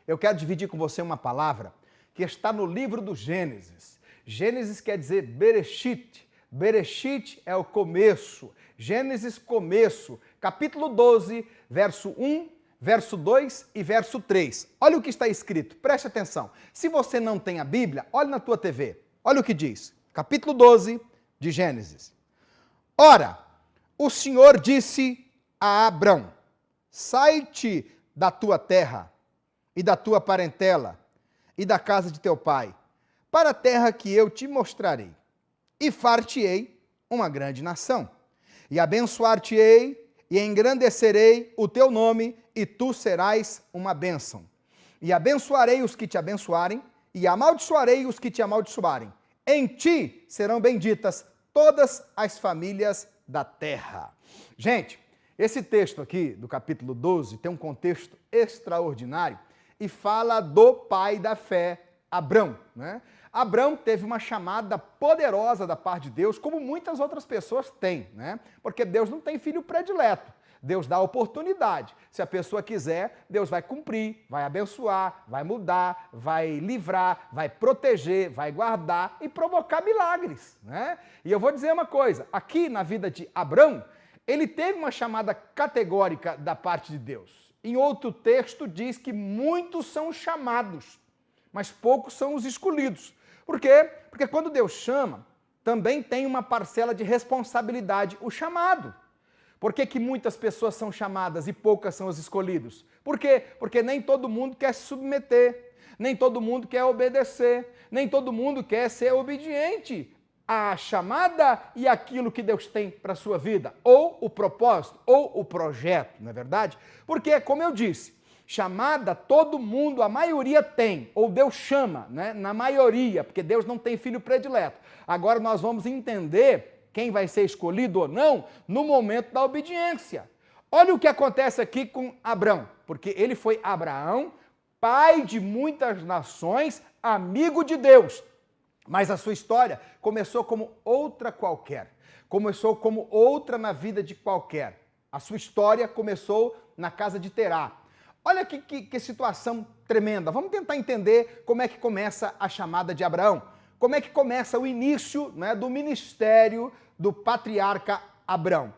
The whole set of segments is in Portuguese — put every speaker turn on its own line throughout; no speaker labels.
Eu quero dividir com você uma palavra que está no livro do Gênesis. Gênesis quer dizer Bereshit. Bereshit é o começo. Gênesis, começo. Capítulo 12, verso 1, verso 2 e verso 3. Olha o que está escrito, preste atenção. Se você não tem a Bíblia, olhe na tua TV. Olha o que diz. Capítulo 12 de Gênesis. Ora, o Senhor disse a Abrão: sai-te da tua terra e da tua parentela e da casa de teu pai, para a terra que eu te mostrarei, e far-te-ei uma grande nação, e abençoar-te-ei, e engrandecerei o teu nome, e tu serás uma bênção. E abençoarei os que te abençoarem, e amaldiçoarei os que te amaldiçoarem. Em ti serão benditas todas as famílias da terra. Gente, esse texto aqui do capítulo 12 tem um contexto extraordinário e fala do pai da fé, Abrão, né? Abrão teve uma chamada poderosa da parte de Deus, como muitas outras pessoas têm, né? Porque Deus não tem filho predileto. Deus dá oportunidade. Se a pessoa quiser, Deus vai cumprir, vai abençoar, vai mudar, vai livrar, vai proteger, vai guardar e provocar milagres, né? E eu vou dizer uma coisa, aqui na vida de Abrão, ele teve uma chamada categórica da parte de Deus. Em outro texto diz que muitos são chamados, mas poucos são os escolhidos. Por quê? Porque quando Deus chama, também tem uma parcela de responsabilidade, o chamado. Por que que muitas pessoas são chamadas e poucas são os escolhidos? Por quê? Porque nem todo mundo quer se submeter, nem todo mundo quer obedecer, nem todo mundo quer ser obediente à chamada e aquilo que Deus tem para a sua vida, ou o propósito, ou o projeto, não é verdade? Porque, como eu disse, chamada todo mundo, a maioria tem, ou Deus chama, né? Na maioria, porque Deus não tem filho predileto. Agora nós vamos entender quem vai ser escolhido ou não no momento da obediência. Olha o que acontece aqui com Abrão, porque ele foi Abraão, pai de muitas nações, amigo de Deus. Mas a sua história começou como outra qualquer, começou como outra na vida de qualquer. A sua história começou na casa de Terá. Olha que situação tremenda. Vamos tentar entender como é que começa a chamada de Abraão. Como é que começa o início, né, do ministério do patriarca Abrão.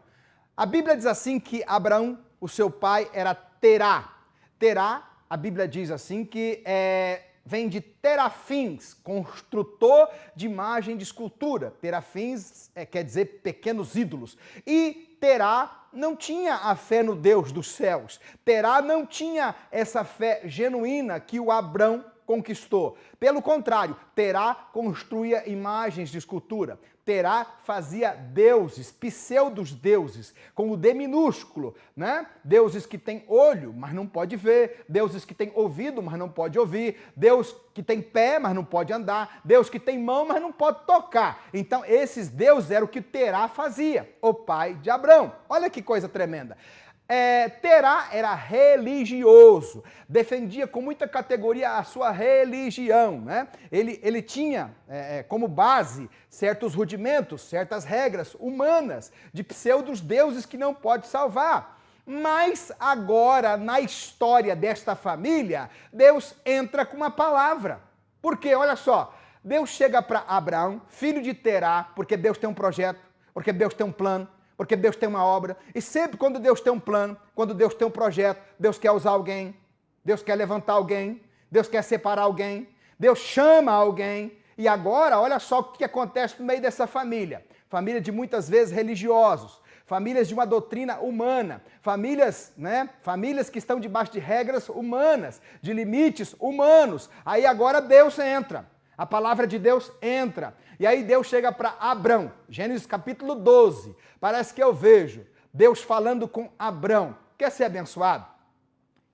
A Bíblia diz assim que Abraão, o seu pai, era Terá. Terá, a Bíblia diz assim que vem de terafins, construtor de imagem de escultura. Terafins quer dizer pequenos ídolos. E Terá não tinha a fé no Deus dos céus. Terá não tinha essa fé genuína que o Abrão conquistou. Pelo contrário, Terá construía imagens de escultura. Terá fazia deuses, pseudos deuses, com o D minúsculo, né? Deuses que têm olho, mas não pode ver, deuses que têm ouvido, mas não pode ouvir, Deus que tem pé, mas não pode andar, Deus que tem mão, mas não pode tocar. Então, esses deuses eram o que Terá fazia, o pai de Abrão. Olha que coisa tremenda. Terá era religioso, defendia com muita categoria a sua religião, né? Ele tinha como base certos rudimentos, certas regras humanas, de pseudos deuses que não pode salvar. Mas agora, na história desta família, Deus entra com uma palavra. Por quê? Olha só, Deus chega para Abraão, filho de Terá, porque Deus tem um projeto, porque Deus tem um plano, porque Deus tem uma obra, e sempre quando Deus tem um plano, quando Deus tem um projeto, Deus quer usar alguém, Deus quer levantar alguém, Deus quer separar alguém, Deus chama alguém, e agora, olha só o que acontece no meio dessa família. Família de muitas vezes religiosos, famílias de uma doutrina humana, famílias, né? Famílias que estão debaixo de regras humanas, de limites humanos. Aí agora Deus entra. A palavra de Deus entra. E aí Deus chega para Abrão. Gênesis capítulo 12. Parece que eu vejo Deus falando com Abrão. Quer ser abençoado?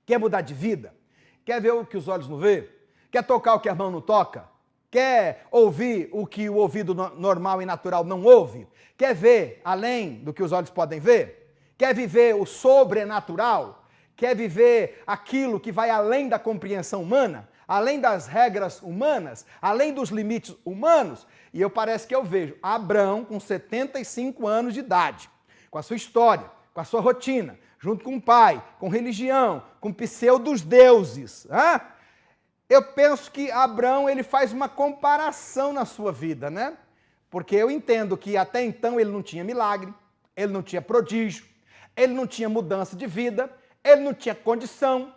Quer mudar de vida? Quer ver o que os olhos não vê? Quer tocar o que a mão não toca? Quer ouvir o que o ouvido normal e natural não ouve? Quer ver além do que os olhos podem ver? Quer viver o sobrenatural? Quer viver aquilo que vai além da compreensão humana? Além das regras humanas, além dos limites humanos? E parece que eu vejo Abrão com 75 anos de idade, com a sua história, com a sua rotina, junto com o pai, com religião, com pseudos deuses, eu penso que Abrão, ele faz uma comparação na sua vida, né? Porque eu entendo que até então ele não tinha milagre, ele não tinha prodígio, ele não tinha mudança de vida, ele não tinha condição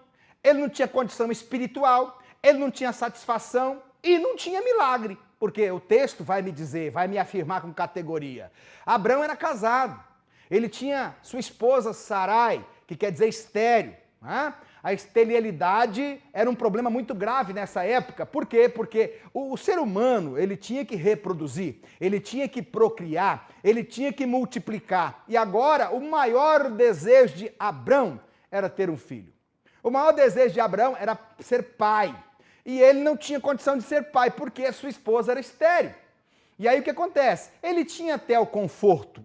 espiritual, ele não tinha satisfação e não tinha milagre. Porque o texto vai me dizer, vai me afirmar com categoria. Abrão era casado, ele tinha sua esposa Sarai, que quer dizer estéril, né? A esterilidade era um problema muito grave nessa época. Por quê? Porque o ser humano, ele tinha que reproduzir, ele tinha que procriar, ele tinha que multiplicar. E agora, o maior desejo de Abrão era ter um filho. O maior desejo de Abrão era ser pai. E ele não tinha condição de ser pai, porque a sua esposa era estéril. E aí o que acontece? Ele tinha até o conforto,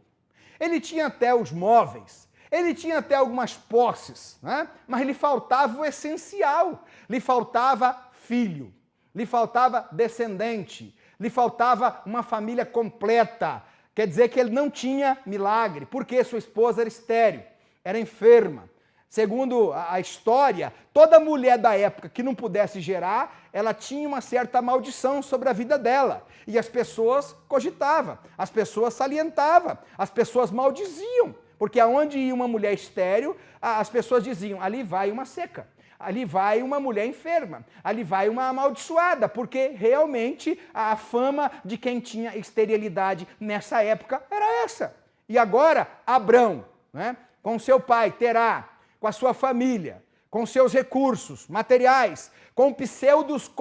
ele tinha até os móveis, ele tinha até algumas posses, né? Mas lhe faltava o essencial, lhe faltava filho, lhe faltava descendente, lhe faltava uma família completa. Quer dizer que ele não tinha milagre, porque sua esposa era estéril, era enferma. Segundo a história, toda mulher da época que não pudesse gerar, ela tinha uma certa maldição sobre a vida dela. E as pessoas cogitavam, as pessoas salientavam, as pessoas maldiziam. Porque aonde ia uma mulher estéril, as pessoas diziam, ali vai uma seca, ali vai uma mulher enferma, ali vai uma amaldiçoada, porque realmente a fama de quem tinha esterilidade nessa época era essa. E agora, Abrão, né, com seu pai, Terá, com a sua família, com seus recursos materiais, com pseudos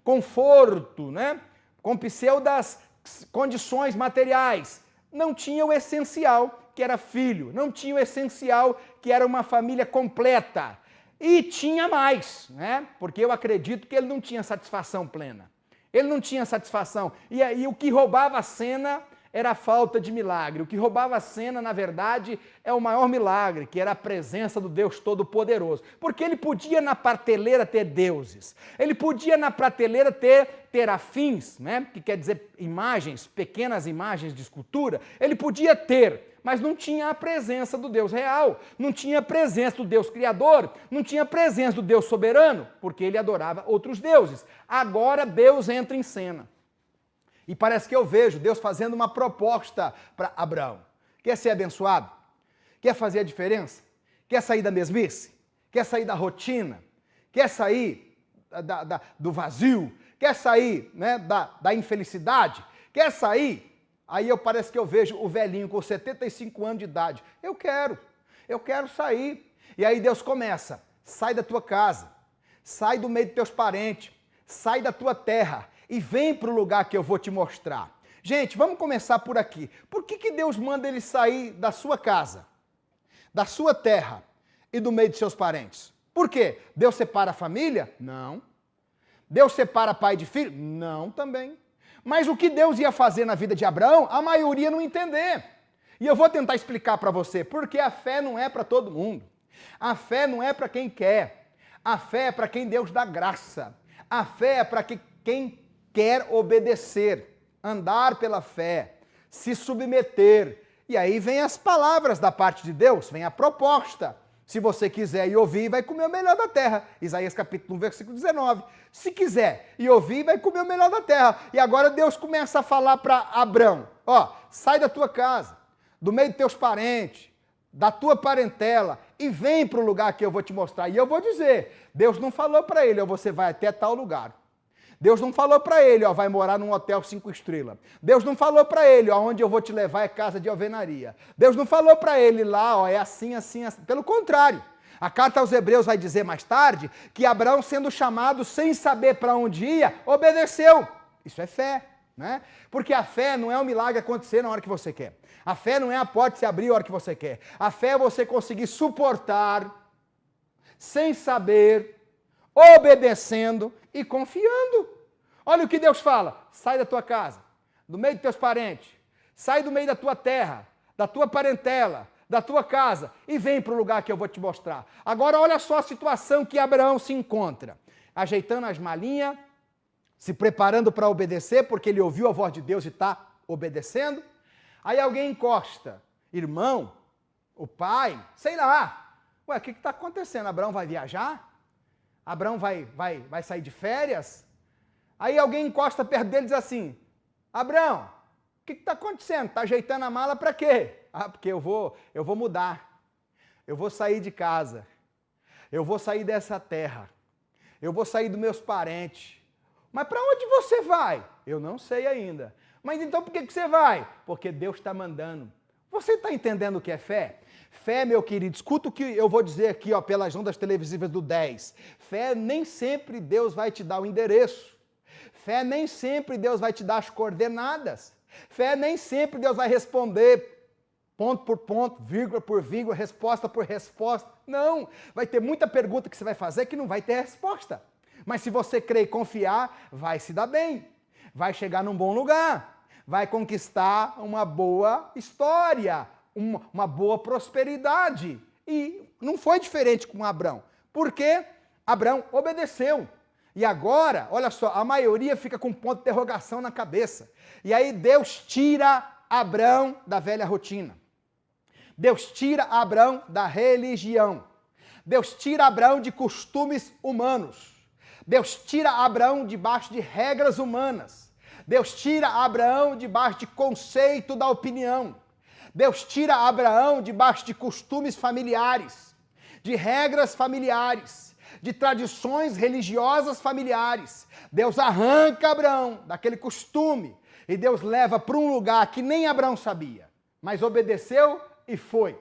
conforto, né? Com pseudas condições materiais, não tinha o essencial, que era filho, não tinha o essencial, que era uma família completa. E tinha mais, né? Porque eu acredito que ele não tinha satisfação plena. Ele não tinha satisfação. E aí o que roubava a cena era a falta de milagre. O que roubava a cena, na verdade, é o maior milagre, que era a presença do Deus Todo-Poderoso. Porque ele podia na prateleira ter deuses, ele podia na prateleira ter terafins, né? Que quer dizer imagens, pequenas imagens de escultura, ele podia ter, mas não tinha a presença do Deus real, não tinha a presença do Deus Criador, não tinha a presença do Deus Soberano, porque ele adorava outros deuses. Agora Deus entra em cena. E parece que eu vejo Deus fazendo uma proposta para Abraão. Quer ser abençoado? Quer fazer a diferença? Quer sair da mesmice? Quer sair da rotina? Quer sair do vazio? Quer sair, né, da infelicidade? Quer sair? Aí parece que eu vejo o velhinho com 75 anos de idade. Eu quero sair. E aí Deus começa, sai da tua casa, sai do meio dos teus parentes, sai da tua terra, e vem para o lugar que eu vou te mostrar. Gente, vamos começar por aqui. Por que Deus manda ele sair da sua casa, da sua terra e do meio de seus parentes? Por quê? Deus separa a família? Não. Deus separa pai de filho? Não também. Mas o que Deus ia fazer na vida de Abraão, a maioria não entender. E eu vou tentar explicar para você, porque a fé não é para todo mundo. A fé não é para quem quer. A fé é para quem Deus dá graça. A fé é para quem quer obedecer, andar pela fé, se submeter. E aí vem as palavras da parte de Deus, vem a proposta. Se você quiser e ouvir, vai comer o melhor da terra. Isaías capítulo 1, versículo 19. Se quiser e ouvir, vai comer o melhor da terra. E agora Deus começa a falar para Abrão, ó, sai da tua casa, do meio dos teus parentes, da tua parentela, e vem para o lugar que eu vou te mostrar. E eu vou dizer, Deus não falou para ele, ó, você vai até tal lugar. Deus não falou para ele, ó, vai morar num hotel 5 estrelas. Deus não falou para ele, ó, onde eu vou te levar é casa de alvenaria. Deus não falou para ele lá, ó, é assim, assim, assim. Pelo contrário, a carta aos Hebreus vai dizer mais tarde que Abraão, sendo chamado sem saber para onde ia, obedeceu. Isso é fé, né? Porque a fé não é um milagre acontecer na hora que você quer. A fé não é a porta se abrir na hora que você quer. A fé é você conseguir suportar, sem saber, obedecendo e confiando. Olha o que Deus fala, sai da tua casa, do meio dos teus parentes, sai do meio da tua terra, da tua parentela, da tua casa e vem para o lugar que eu vou te mostrar. Agora olha só a situação que Abraão se encontra, ajeitando as malinhas, se preparando para obedecer, porque ele ouviu a voz de Deus e está obedecendo. Aí alguém encosta, irmão, o pai, sei lá, ué, o que está acontecendo? Abraão vai viajar? Abraão vai sair de férias? Aí alguém encosta perto dele e diz assim, Abraão, o que está acontecendo? Está ajeitando a mala para quê? Ah, porque eu vou mudar. Eu vou sair de casa. Eu vou sair dessa terra. Eu vou sair dos meus parentes. Mas para onde você vai? Eu não sei ainda. Mas então por que você vai? Porque Deus está mandando. Você está entendendo o que é fé? Fé, meu querido, escuta o que eu vou dizer aqui, ó, pelas ondas televisivas do 10. Fé, nem sempre Deus vai te dar o endereço. Fé, nem sempre Deus vai te dar as coordenadas. Fé, nem sempre Deus vai responder ponto por ponto, vírgula por vírgula, resposta por resposta. Não, vai ter muita pergunta que você vai fazer que não vai ter resposta. Mas se você crer e confiar, vai se dar bem. Vai chegar num bom lugar. Vai conquistar uma boa história, uma boa prosperidade. E não foi diferente com Abraão. Porque Abraão obedeceu. E agora, olha só, a maioria fica com um ponto de interrogação na cabeça. E aí Deus tira Abraão da velha rotina. Deus tira Abraão da religião. Deus tira Abraão de costumes humanos. Deus tira Abraão debaixo de regras humanas. Deus tira Abraão debaixo de conceito da opinião. Deus tira Abraão debaixo de costumes familiares, de regras familiares, de tradições religiosas familiares. Deus arranca Abraão daquele costume e Deus leva para um lugar que nem Abraão sabia, mas obedeceu e foi.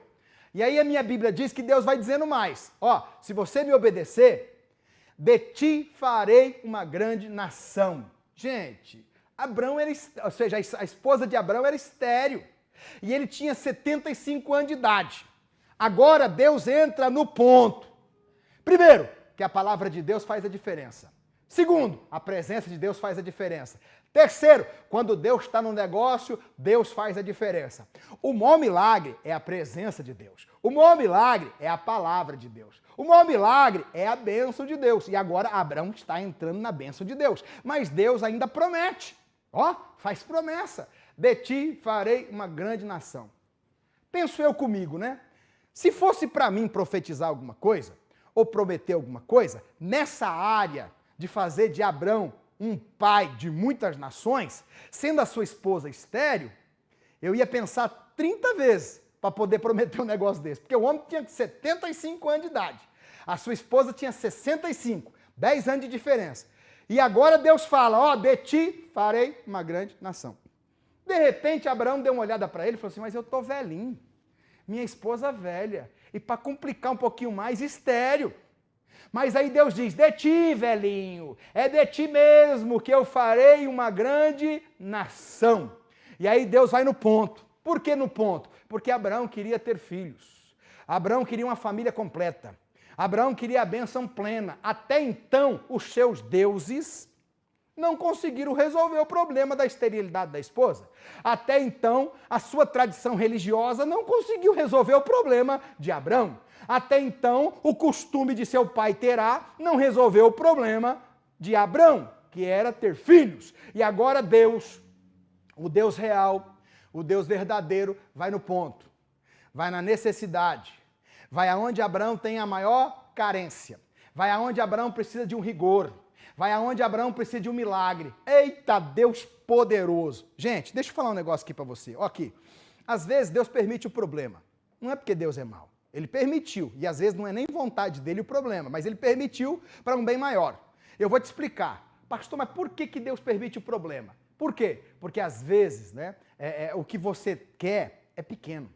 E aí a minha Bíblia diz que Deus vai dizendo mais. Ó, se você me obedecer, de ti farei uma grande nação. Gente, Abraão era, ou seja, a esposa de Abraão era estéril. E ele tinha 75 anos de idade. Agora Deus entra no ponto. Primeiro, que a palavra de Deus faz a diferença. Segundo, a presença de Deus faz a diferença. Terceiro, quando Deus está no negócio, Deus faz a diferença. O maior milagre é a presença de Deus. O maior milagre é a palavra de Deus. O maior milagre é a bênção de Deus. E agora Abraão está entrando na bênção de Deus. Mas Deus ainda promete. Ó, faz promessa. De ti farei uma grande nação. Penso eu comigo, né? Se fosse para mim profetizar alguma coisa, ou prometer alguma coisa, nessa área de fazer de Abraão um pai de muitas nações, sendo a sua esposa estéril, eu ia pensar 30 vezes para poder prometer um negócio desse. Porque o homem tinha 75 anos de idade, a sua esposa tinha 65, 10 anos de diferença. E agora Deus fala, ó, de ti farei uma grande nação. De repente, Abraão deu uma olhada para ele e falou assim, mas eu estou velhinho, minha esposa velha, e para complicar um pouquinho mais, estéril. Mas aí Deus diz, de ti, velhinho, é de ti mesmo que eu farei uma grande nação. E aí Deus vai no ponto. Por que no ponto? Porque Abraão queria ter filhos. Abraão queria uma família completa. Abraão queria a bênção plena. Até então, os seus deuses não conseguiram resolver o problema da esterilidade da esposa. Até então, a sua tradição religiosa não conseguiu resolver o problema de Abraão. Até então, o costume de seu pai Terá não resolveu o problema de Abraão, que era ter filhos. E agora Deus, o Deus real, o Deus verdadeiro, vai no ponto, vai na necessidade, vai aonde Abraão tem a maior carência, vai aonde Abraão precisa de um rigor, vai aonde Abraão precisa de um milagre. Eita, Deus poderoso. Gente, deixa eu falar um negócio aqui para você. Ó, aqui, às vezes Deus permite o problema. Não é porque Deus é mau. Ele permitiu, e às vezes não é nem vontade dele o problema, mas ele permitiu para um bem maior. Eu vou te explicar. Pastor, mas por que Deus permite o problema? Por quê? Porque às vezes, né, o que você quer é pequeno.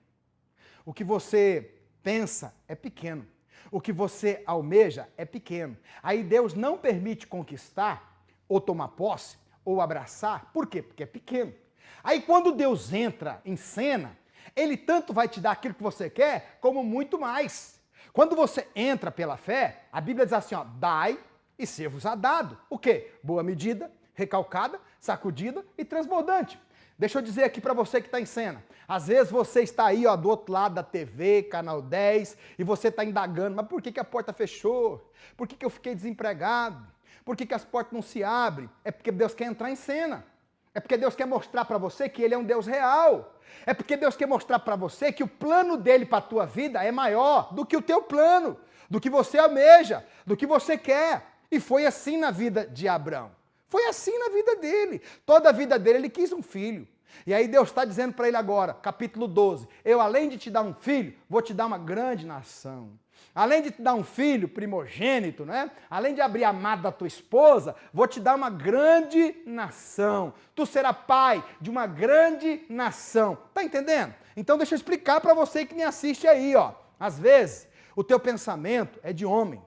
O que você pensa é pequeno. O que você almeja é pequeno. Aí Deus não permite conquistar, ou tomar posse, ou abraçar. Por quê? Porque é pequeno. Aí quando Deus entra em cena, Ele tanto vai te dar aquilo que você quer, como muito mais. Quando você entra pela fé, a Bíblia diz assim, ó, dai e ser-vos-á dado. O quê? Boa medida, recalcada, sacudida e transbordante. Deixa eu dizer aqui para você que está em cena. Às vezes você está aí, ó, do outro lado da TV, Canal 10, e você está indagando, mas por que a porta fechou? Por que eu fiquei desempregado? Por que as portas não se abrem? É porque Deus quer entrar em cena. É porque Deus quer mostrar para você que Ele é um Deus real. É porque Deus quer mostrar para você que o plano dele para a tua vida é maior do que o teu plano, do que você almeja, do que você quer. E foi assim na vida de Abraão. Foi assim na vida dele. Toda a vida dele ele quis um filho. E aí Deus está dizendo para ele agora, capítulo 12, eu além de te dar um filho, vou te dar uma grande nação. Além de te dar um filho primogênito, né? Além de abrir a amada da tua esposa, vou te dar uma grande nação. Tu serás pai de uma grande nação. Tá entendendo? Então deixa eu explicar para você que me assiste aí, ó. Às vezes, o teu pensamento é de homem,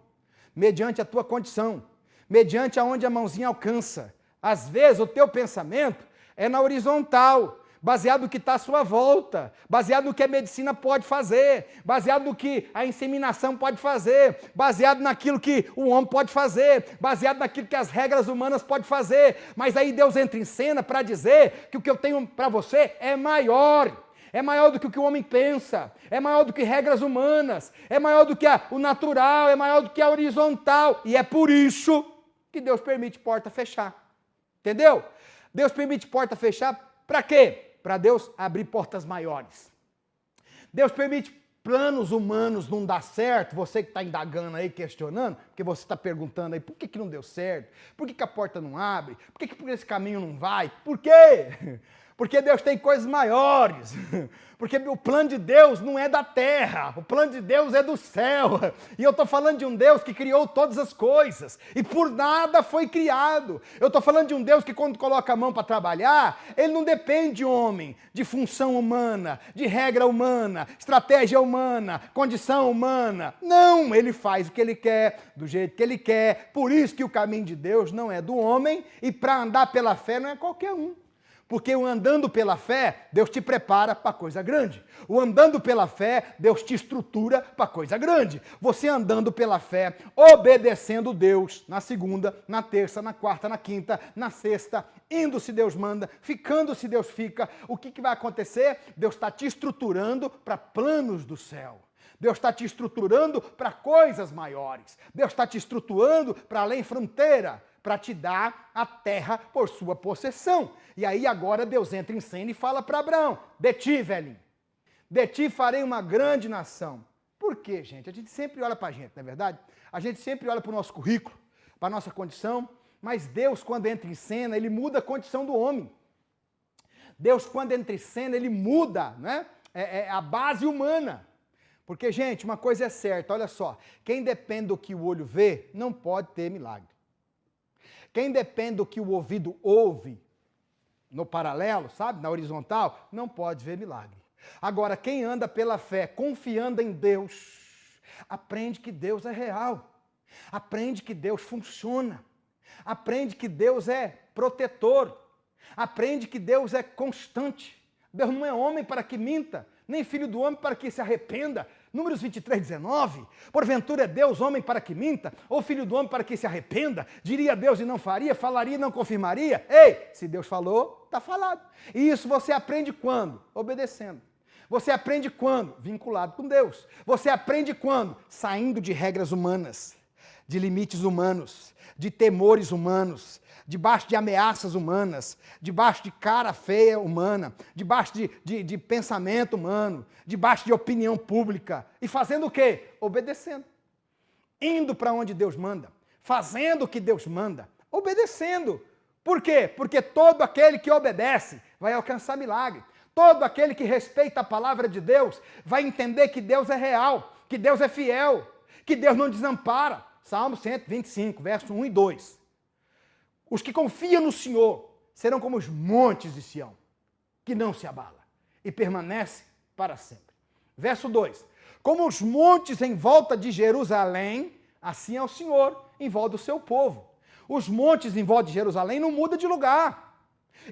mediante a tua condição, mediante aonde a mãozinha alcança. Às vezes, o teu pensamento é na horizontal, baseado no que está à sua volta, baseado no que a medicina pode fazer, baseado no que a inseminação pode fazer, baseado naquilo que o homem pode fazer, baseado naquilo que as regras humanas podem fazer. Mas aí Deus entra em cena para dizer que o que eu tenho para você é maior do que o que o homem pensa, é maior do que regras humanas, é maior do que o natural, é maior do que a horizontal. E é por isso que Deus permite porta fechar. Entendeu? Deus permite porta fechar para quê? Para Deus abrir portas maiores. Deus permite planos humanos não dar certo, você que está indagando aí, questionando, porque você está perguntando aí, por que não deu certo? Por que a porta não abre? Por que por esse caminho não vai? Por quê? Porque Deus tem coisas maiores. Porque o plano de Deus não é da terra, o plano de Deus é do céu. E eu estou falando de um Deus que criou todas as coisas, e por nada foi criado. Eu estou falando de um Deus que quando coloca a mão para trabalhar, ele não depende de homem, de função humana, de regra humana, estratégia humana, condição humana. Não, ele faz o que ele quer, do jeito que ele quer. Por isso que o caminho de Deus não é do homem, e para andar pela fé não é qualquer um. Porque o andando pela fé, Deus te prepara para coisa grande. O andando pela fé, Deus te estrutura para coisa grande. Você andando pela fé, obedecendo Deus na segunda, na terça, na quarta, na quinta, na sexta, indo se Deus manda, ficando se Deus fica. O que vai acontecer? Deus está te estruturando para planos do céu. Deus está te estruturando para coisas maiores. Deus está te estruturando para além fronteira, para te dar a terra por sua possessão. E aí agora Deus entra em cena e fala para Abraão, de ti, velhinho, de ti farei uma grande nação. Por quê, gente? A gente sempre olha para a gente, não é verdade? A gente sempre olha para o nosso currículo, para a nossa condição, mas Deus, quando entra em cena, ele muda a condição do homem. Deus, quando entra em cena, ele muda, né? A base humana. Porque, gente, uma coisa é certa, olha só, quem depende do que o olho vê, não pode ter milagre. Quem depende do que o ouvido ouve, no paralelo, sabe, na horizontal, não pode ver milagre. Agora, quem anda pela fé, confiando em Deus, aprende que Deus é real, aprende que Deus funciona, aprende que Deus é protetor, aprende que Deus é constante. Deus não é homem para que minta, nem filho do homem para que se arrependa. Números 23, 19. Porventura é Deus homem para que minta, ou filho do homem para que se arrependa? Diria Deus e não faria, falaria e não confirmaria? Ei, se Deus falou, está falado. E isso você aprende quando? Obedecendo. Você aprende quando? Vinculado com Deus. Você aprende quando? Saindo de regras humanas, de limites humanos, de temores humanos, debaixo de ameaças humanas, debaixo de cara feia humana, debaixo de pensamento humano, debaixo de opinião pública. E fazendo o quê? Obedecendo. Indo para onde Deus manda, fazendo o que Deus manda, obedecendo. Por quê? Porque todo aquele que obedece vai alcançar milagre. Todo aquele que respeita a palavra de Deus vai entender que Deus é real, que Deus é fiel, que Deus não desampara. Salmo 125, verso 1 e 2. Os que confiam no Senhor serão como os montes de Sião, que não se abala e permanece para sempre. Verso 2. Como os montes em volta de Jerusalém, assim é o Senhor em volta do seu povo. Os montes em volta de Jerusalém não mudam de lugar.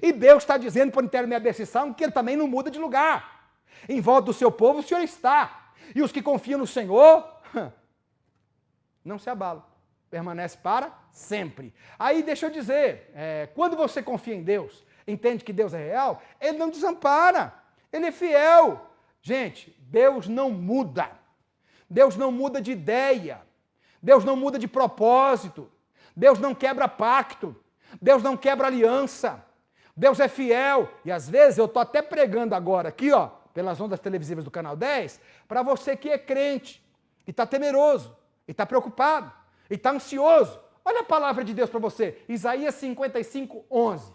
E Deus está dizendo por intermédio desse salmo que ele também não muda de lugar. Em volta do seu povo o Senhor está. E os que confiam no Senhor não se abalam. Permanece para sempre. Aí deixa eu dizer, quando você confia em Deus, entende que Deus é real, ele não desampara, ele é fiel. Gente, Deus não muda. Deus não muda de ideia. Deus não muda de propósito. Deus não quebra pacto. Deus não quebra aliança. Deus é fiel. E às vezes eu estou até pregando agora aqui, ó, pelas ondas televisivas do Canal 10, para você que é crente e está temeroso. e está preocupado, e está ansioso. Olha a palavra de Deus para você, Isaías 55, 11.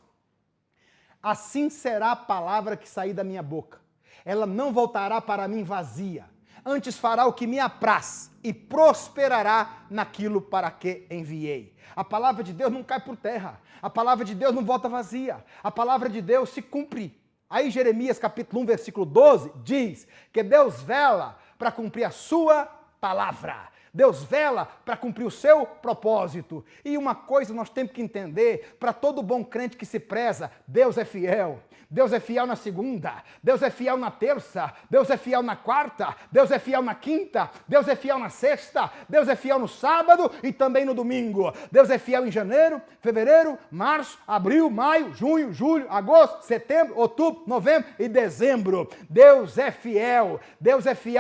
Assim será a palavra que sair da minha boca. Ela não voltará para mim vazia. Antes fará o que me apraz e prosperará naquilo para que enviei. A palavra de Deus não cai por terra. A palavra de Deus não volta vazia. A palavra de Deus se cumpre. Aí Jeremias capítulo 1, versículo 12, diz que Deus vela para cumprir a sua palavra. Deus vela para cumprir o seu propósito. E uma coisa nós temos que entender, para todo bom crente que se preza, Deus é fiel. Deus é fiel na segunda, Deus é fiel na terça, Deus é fiel na quarta, Deus é fiel na quinta, Deus é fiel na sexta, Deus é fiel no sábado e também no domingo. Deus é fiel em janeiro, fevereiro, março, abril, maio, junho, julho, agosto, setembro, outubro, novembro e dezembro. Deus é fiel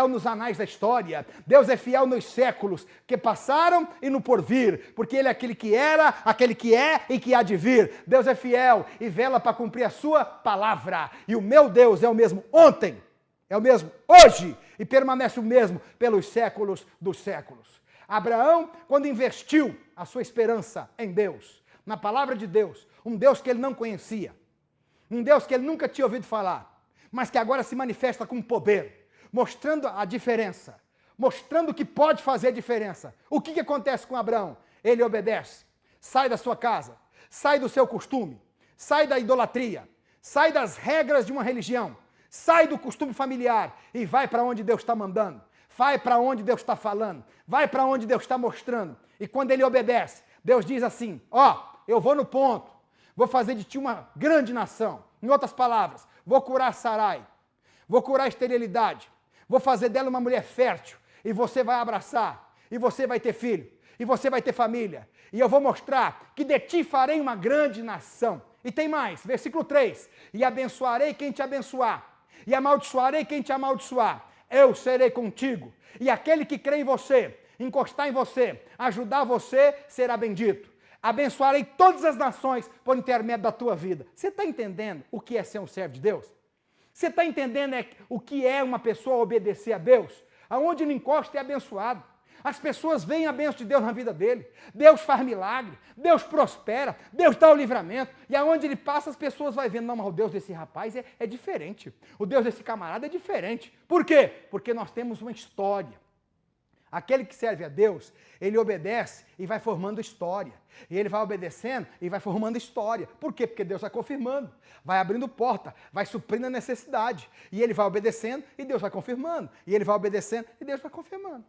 nos anais da história, Deus é fiel nos séculos que passaram e no porvir, porque Ele é aquele que era, aquele que é e que há de vir. Deus é fiel e vela para cumprir a sua palavra. E o meu Deus é o mesmo ontem, é o mesmo hoje e permanece o mesmo pelos séculos dos séculos. Abraão, quando investiu a sua esperança em Deus, na palavra de Deus, um Deus que ele não conhecia, um Deus que ele nunca tinha ouvido falar, mas que agora se manifesta com poder, mostrando a diferença, mostrando que pode fazer a diferença. O que acontece com Abraão? Ele obedece, sai da sua casa, sai do seu costume, sai da idolatria, sai das regras de uma religião, sai do costume familiar e vai para onde Deus está mandando, vai para onde Deus está falando, vai para onde Deus está mostrando. E quando ele obedece, Deus diz assim, eu vou no ponto, vou fazer de ti uma grande nação. Em outras palavras, vou curar Sarai, vou curar a esterilidade, vou fazer dela uma mulher fértil e você vai abraçar, e você vai ter filho, e você vai ter família, e eu vou mostrar que de ti farei uma grande nação. E tem mais, versículo 3, e abençoarei quem te abençoar, e amaldiçoarei quem te amaldiçoar, eu serei contigo, e aquele que crê em você, encostar em você, ajudar você, será bendito. Abençoarei todas as nações por intermédio da tua vida. Você está entendendo o que é ser um servo de Deus? Você está entendendo o que é uma pessoa obedecer a Deus? Aonde ele encosta é abençoado. As pessoas veem a bênção de Deus na vida dele. Deus faz milagre, Deus prospera, Deus dá o livramento. E aonde ele passa, as pessoas vão vendo, não, mas o Deus desse rapaz é diferente. O Deus desse camarada é diferente. Por quê? Porque nós temos uma história. Aquele que serve a Deus, ele obedece e vai formando história. E ele vai obedecendo e vai formando história. Por quê? Porque Deus vai confirmando, vai abrindo porta, vai suprindo a necessidade. E ele vai obedecendo e Deus vai confirmando. E ele vai obedecendo e Deus vai confirmando.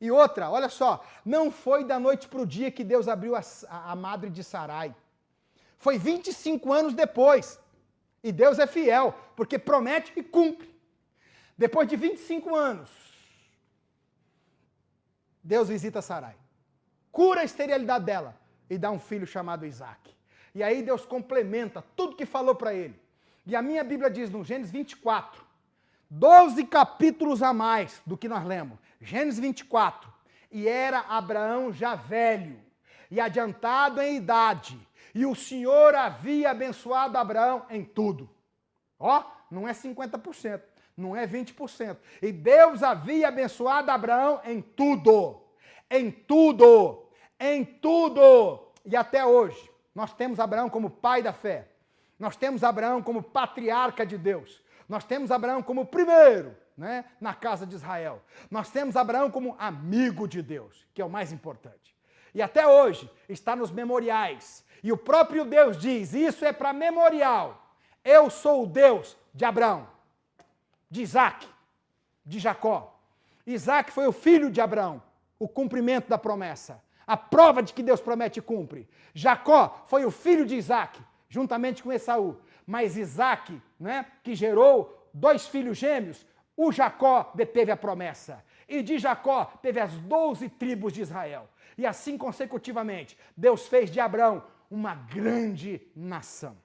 E outra, olha só, não foi da noite para o dia que Deus abriu a madre de Sarai. Foi 25 anos depois. E Deus é fiel, porque promete e cumpre. Depois de 25 anos, Deus visita Sarai, cura a esterilidade dela e dá um filho chamado Isaac. E aí Deus complementa tudo que falou para ele. E a minha Bíblia diz no Gênesis 24, 12 capítulos a mais do que nós lemos. Gênesis 24. E era Abraão já velho e adiantado em idade. E o Senhor havia abençoado Abraão em tudo. Não é 50%. Não é 20%. E Deus havia abençoado Abraão em tudo. Em tudo. Em tudo. E até hoje, nós temos Abraão como pai da fé. Nós temos Abraão como patriarca de Deus. Nós temos Abraão como primeiro, na casa de Israel. Nós temos Abraão como amigo de Deus, que é o mais importante. E até hoje está nos memoriais. E o próprio Deus diz, isso é para memorial. Eu sou o Deus de Abraão, de Isaac, de Jacó. Isaac foi o filho de Abraão, o cumprimento da promessa, a prova de que Deus promete e cumpre. Jacó foi o filho de Isaac, juntamente com Esaú. Mas Isaac, que gerou 2 filhos gêmeos, o Jacó deteve a promessa. E de Jacó teve as 12 tribos de Israel. E assim consecutivamente, Deus fez de Abraão uma grande nação.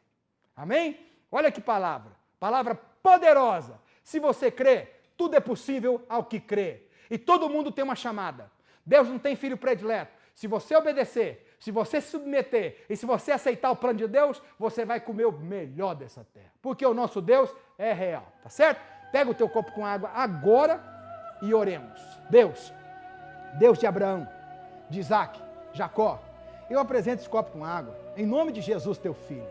Amém? Olha que palavra poderosa. Se você crê, tudo é possível ao que crê. E todo mundo tem uma chamada. Deus não tem filho predileto. Se você obedecer, se você se submeter e se você aceitar o plano de Deus, você vai comer o melhor dessa terra. Porque o nosso Deus é real, tá certo? Pega o teu copo com água agora e oremos. Deus, Deus de Abraão, de Isaac, Jacó, eu apresento esse copo com água, em nome de Jesus, teu filho.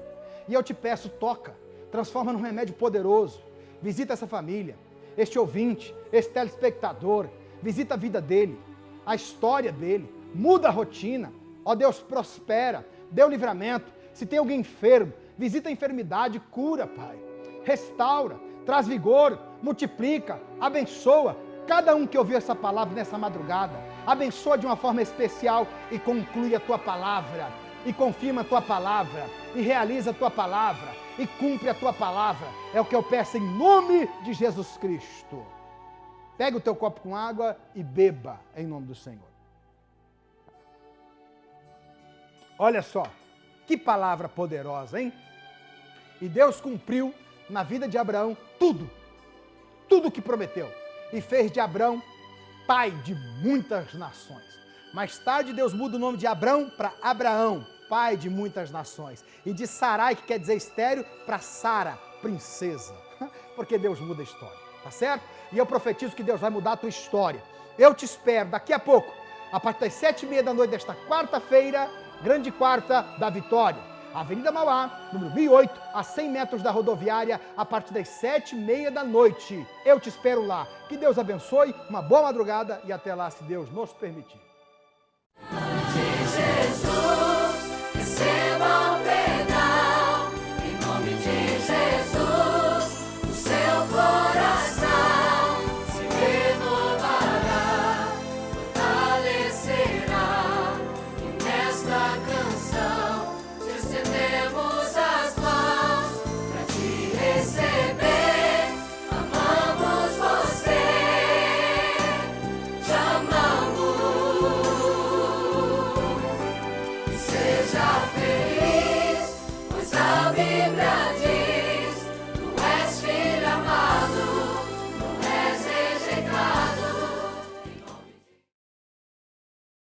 E eu te peço, toca, transforma num remédio poderoso. Visita essa família, este ouvinte, este telespectador. Visita a vida dele, a história dele. Muda a rotina. Ó Deus, prospera, dê o livramento. Se tem alguém enfermo, visita a enfermidade, cura, Pai. Restaura, traz vigor, multiplica, abençoa. Cada um que ouviu essa palavra nessa madrugada, abençoa de uma forma especial e conclui a tua palavra, e confirma a tua palavra, e realiza a tua palavra, e cumpre a tua palavra. É o que eu peço em nome de Jesus Cristo. Pega o teu copo com água e beba em nome do Senhor. Olha só, que palavra poderosa, hein? E Deus cumpriu na vida de Abraão tudo o que prometeu. E fez de Abrão pai de muitas nações. Mais tarde Deus muda o nome de Abrão para Abraão, pai de muitas nações. E de Sarai, que quer dizer estéril, para Sara, princesa. Porque Deus muda a história, tá certo? E eu profetizo que Deus vai mudar a tua história. Eu te espero daqui a pouco, a partir das 7h30 da noite desta quarta-feira, grande quarta da vitória. Avenida Mauá, número 1008, a 100 metros da rodoviária, a partir das 7h30 da noite. Eu te espero lá. Que Deus abençoe, uma boa madrugada e até lá, se Deus nos permitir.
Seja feliz, pois a Bíblia diz.